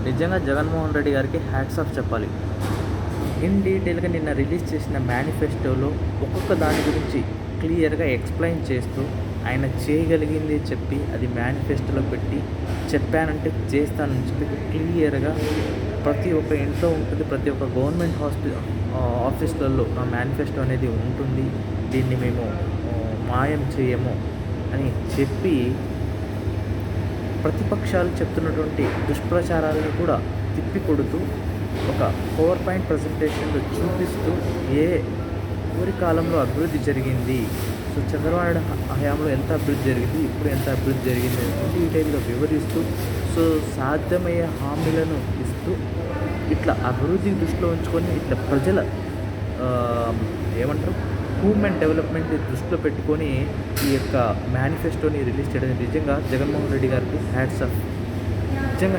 నిజంగా జగన్మోహన్ రెడ్డి గారికి hats off చెప్పాలి. ఇన్ డీటెయిల్‌గా నిన్న రిలీజ్ చేసిన మేనిఫెస్టోలో ఒక్కొక్క దాని గురించి క్లియర్‌గా ఎక్స్‌ప్లెయిన్ చేస్తూ, ఆయన చేయగలిగింది చెప్పి, అది మేనిఫెస్టోలో పెట్టి, చెప్పానంటే చేస్తానని చెప్పి క్లియర్‌గా ప్రతి ఒక్క ఇంట్లో ఉంటుంది. ప్రతి ఒక్క గవర్నమెంట్ ఆఫీస్‌లలో ఆ మేనిఫెస్టో అనేది ఉంటుంది. దీన్ని మేము మాయం చేయము అని చెప్పి ప్రతిపక్షాలు చెప్తున్నటువంటి దుష్ప్రచారాలను కూడా తిప్పికొడుతూ ఒక పవర్ పాయింట్ ప్రజెంటేషన్‌లో చూపిస్తూ ఎవరి కాలంలో అభివృద్ధి జరిగింది, సో చంద్రబాబు నాయుడు హయాంలో ఎంత అభివృద్ధి జరిగింది, ఇప్పుడు ఎంత అభివృద్ధి జరిగింది అని డీటెయిల్‌గా వివరిస్తూ, సో సాధ్యమయ్యే హామీలను ఇస్తూ, ఇట్లా అభివృద్ధి దృష్టిలో ఉంచుకొని ఇట్లా ప్రజల ఏమంటారు హ్యూమన్ డెవలప్మెంట్ దృష్టిలో పెట్టుకొని ఈ యొక్క మేనిఫెస్టోని రిలీజ్ చేయడం నిజంగా జగన్మోహన్ రెడ్డి గారికి హ్యాట్స్ ఆఫ్. నిజంగా